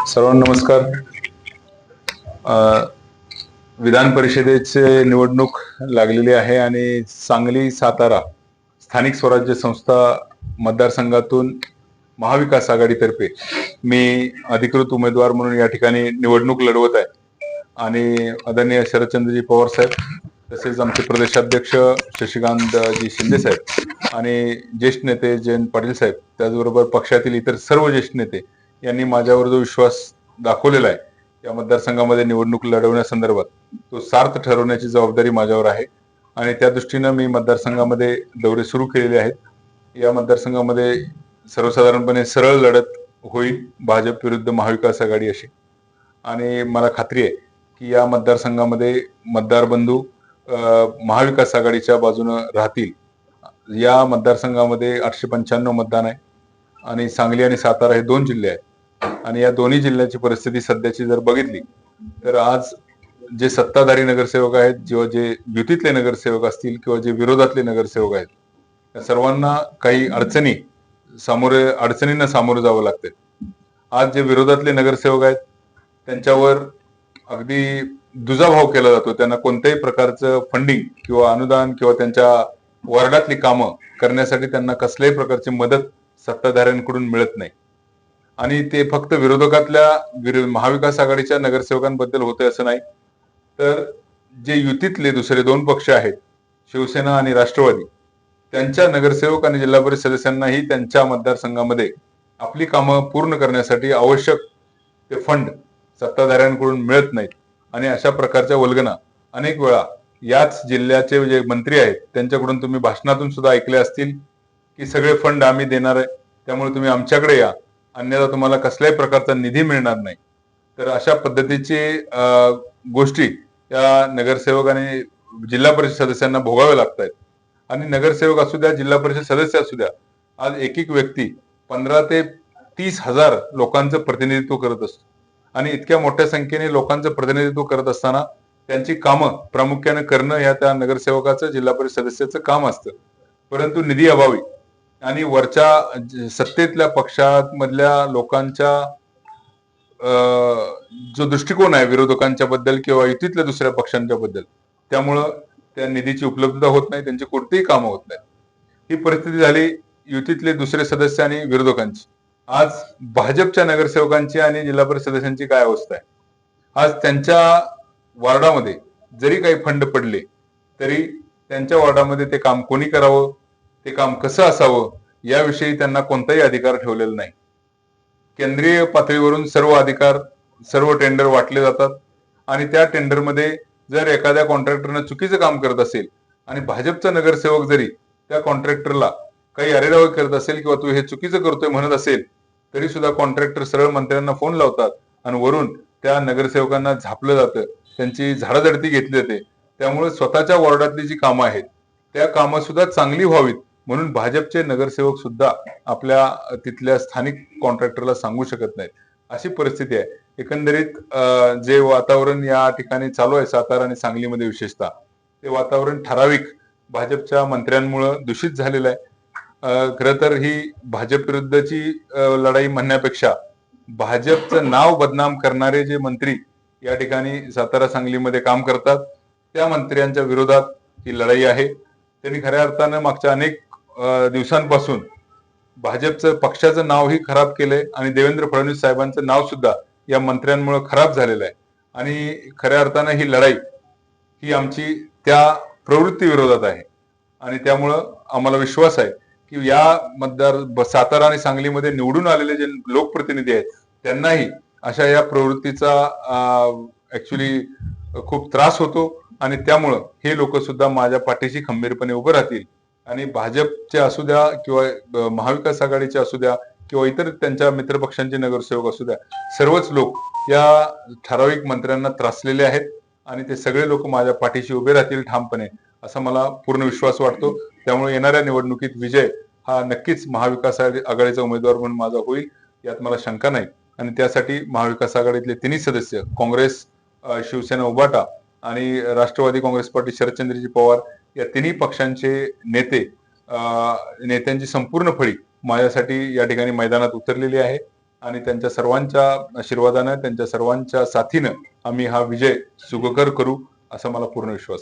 सर्वांना नमस्कार. विधान परिषदेचे निवडणूक लागलेली आहे आणि सांगली सातारा स्थानिक स्वराज्य संस्था मतदारसंघातून महाविकास आघाडीतर्फे मी अधिकृत उमेदवार म्हणून या ठिकाणी निवडणूक लढवत आहे. आणि आदरणीय शरदचंद्रजी पवार साहेब, तसेच आमचे प्रदेशाध्यक्ष शशिकांतजी शिंदे साहेब आणि ज्येष्ठ नेते जयंत पाटील साहेब, त्याचबरोबर पक्षातील इतर सर्व ज्येष्ठ नेते यांनी माझ्यावर जो विश्वास दाखवलेला आहे या मतदारसंघामध्ये निवडणूक लढवण्यासंदर्भात, तो सार्थ ठरवण्याची जबाबदारी माझ्यावर आहे. आणि त्या दृष्टीनं मी मतदारसंघामध्ये दौरे सुरू केलेले आहेत. या मतदारसंघामध्ये सर्वसाधारणपणे सरळ लढत होईल, भाजप विरुद्ध महाविकास आघाडी अशी. आणि मला खात्री आहे की या मतदारसंघामध्ये मतदार बंधू महाविकास आघाडीच्या बाजूने राहतील. या मतदारसंघामध्ये 895 मतदान आहे आणि सांगली आणि सातारा हे 2 जिल्हे आहेत. आणि या दोन्ही जिल्ह्याची परिस्थिती सध्याची जर बघितली तर आज जे सत्ताधारी नगरसेवक आहेत, किंवा जे युतीतले नगरसेवक असतील किंवा जे विरोधातले नगरसेवक आहेत, या सर्वांना काही अडचणींना सामोरे जावं लागते. आज जे विरोधातले नगरसेवक आहेत त्यांच्यावर अगदी दुजाभाव केला जातो. त्यांना कोणत्याही प्रकारचं फंडिंग किंवा अनुदान किंवा त्यांच्या वॉर्डातली कामं करण्यासाठी त्यांना कसल्याही प्रकारची मदत सत्ताधाऱ्यांकडून मिळत नाही. आणि ते फक्त विरोधकातल्या महाविकास आघाडीच्या नगरसेवकांबद्दल होते असं नाही, तर जे युतीतले दुसरे 2 पक्ष आहेत, शिवसेना आणि राष्ट्रवादी, त्यांच्या नगरसेवक आणि जिल्हा परिषद सदस्यांनाही त्यांच्या मतदारसंघामध्ये आपली कामं पूर्ण करण्यासाठी आवश्यक ते फंड सत्ताधाऱ्यांकडून मिळत नाहीत. आणि अशा प्रकारच्या वल्गना अनेक वेळा याच जिल्ह्याचे जे मंत्री आहेत त्यांच्याकडून तुम्ही भाषणातून सुद्धा ऐकले असतील की सगळे फंड आम्ही देणार आहे, त्यामुळे तुम्ही आमच्याकडे या, अन्यथा तुम्हाला कसल्याही प्रकारचा निधी मिळणार नाही. तर अशा पद्धतीचे गोष्टी या नगरसेवक आणि जिल्हा परिषद सदस्यांना भोगाव्या लागत आहेत. आणि नगरसेवक असू द्या, जिल्हा परिषद सदस्य असू द्या, आज एक व्यक्ती 15 ते 30 हजार लोकांचं प्रतिनिधित्व करत असतो. आणि इतक्या मोठ्या संख्येने लोकांचं प्रतिनिधित्व करत असताना त्यांची कामं प्रामुख्याने करणं या त्या नगरसेवकाचं, जिल्हा परिषद सदस्याचं काम असतं. परंतु निधी अभावी आणि वरच्या सत्तेतल्या पक्षामधल्या लोकांच्या जो दृष्टिकोन आहे विरोधकांच्या बद्दल किंवा युतीतल्या दुसऱ्या पक्षांच्या बद्दल, त्यामुळं त्या निधीची उपलब्धता होत नाही, त्यांची कोणतीही कामं होत नाही. ही परिस्थिती झाली युतीतले दुसरे सदस्य आणि विरोधकांची. आज भाजपच्या नगरसेवकांची आणि जिल्हा परिषद सदस्यांची काय अवस्था आहे? आज त्यांच्या वॉर्डामध्ये जरी काही फंड पडले तरी त्यांच्या वॉर्डामध्ये ते काम कोणी करावं, ते काम कसं असावं, याविषयी त्यांना कोणताही अधिकार ठेवलेला नाही. केंद्रीय पातळीवरून सर्व अधिकार, सर्व टेंडर वाटले जातात. आणि त्या टेंडरमध्ये जर एखाद्या कॉन्ट्रॅक्टरनं चुकीचं काम करत असेल आणि भाजपचा नगरसेवक जरी त्या कॉन्ट्रॅक्टरला काही अरेरावी करत असेल किंवा तू हे चुकीचं करतोय म्हणत असेल, तरी सुद्धा कॉन्ट्रॅक्टर सरळ मंत्र्यांना फोन लावतात आणि वरून त्या नगरसेवकांना झापलं जातं, त्यांची झाडाझडती घेतली जाते. त्यामुळे स्वतःच्या वॉर्डातली जी कामं आहेत त्या कामं सुद्धा चांगली व्हावीत म्हणून भाजपचे नगरसेवक सुद्धा आपल्या तिथल्या स्थानिक कॉन्ट्रॅक्टरला सांगू शकत नाहीत. अशी परिस्थिती आहे. एकंदरीत जे वातावरण या ठिकाणी चालू आहे सातारा आणि सांगलीमध्ये विशेषतः, ते वातावरण ठराविक भाजपच्या मंत्र्यांमुळे दूषित झालेलं आहे. खरं तर ही भाजप विरुद्धची लढाई म्हणण्यापेक्षा भाजपचं नाव बदनाम करणारे जे मंत्री या ठिकाणी सातारा सांगलीमध्ये काम करतात, त्या मंत्र्यांच्या विरोधात ही लढाई आहे. त्यांनी खऱ्या अर्थानं मागच्या अनेक दिवसांपासून भाजपचं पक्षाचं नावही खराब केलंय आणि देवेंद्र फडणवीस साहेबांचं नाव सुद्धा या मंत्र्यांमुळे खराब झालेलं आहे. आणि खऱ्या अर्थानं ही लढाई ही आमची त्या प्रवृत्ती विरोधात आहे. आणि त्यामुळं आम्हाला विश्वास आहे की या सातारा आणि सांगलीमध्ये निवडून आलेले जे लोकप्रतिनिधी आहेत त्यांनाही अशा या प्रवृत्तीचा ऍक्च्युली खूप त्रास होतो. आणि त्यामुळं हे लोक सुद्धा माझ्या पाठीशी खंबीरपणे उभे राहतील. आणि भाजपचे असू द्या किंवा महाविकास आघाडीचे असू द्या किंवा इतर त्यांच्या मित्रपक्षांचे नगरसेवक असू द्या, सर्वच लोक या ठराविक मंत्र्यांना त्रासलेले आहेत आणि ते सगळे लोक माझ्या पाठीशी उभे राहतील ठामपणे, असा मला पूर्ण विश्वास वाटतो. त्यामुळे येणाऱ्या निवडणुकीत विजय हा नक्कीच महाविकास आघाडीचा उमेदवार म्हणून माझा होईल, यात मला शंका नाही. आणि त्यासाठी महाविकास आघाडीतले तिन्ही सदस्य, काँग्रेस, शिवसेना, उबाटा आणि राष्ट्रवादी काँग्रेस पार्टी शरदचंद्रजी पवार, या तिन्ही पक्षांचे नेत्यांची संपूर्ण फळी माझ्यासाठी या ठिकाणी मैदानात उतरलेली आहे. आणि त्यांच्या सर्वांच्या आशीर्वादानं, त्यांच्या सर्वांच्या साथीनं आम्ही हा विजय सुखकर करू असा मला पूर्ण विश्वास आहे.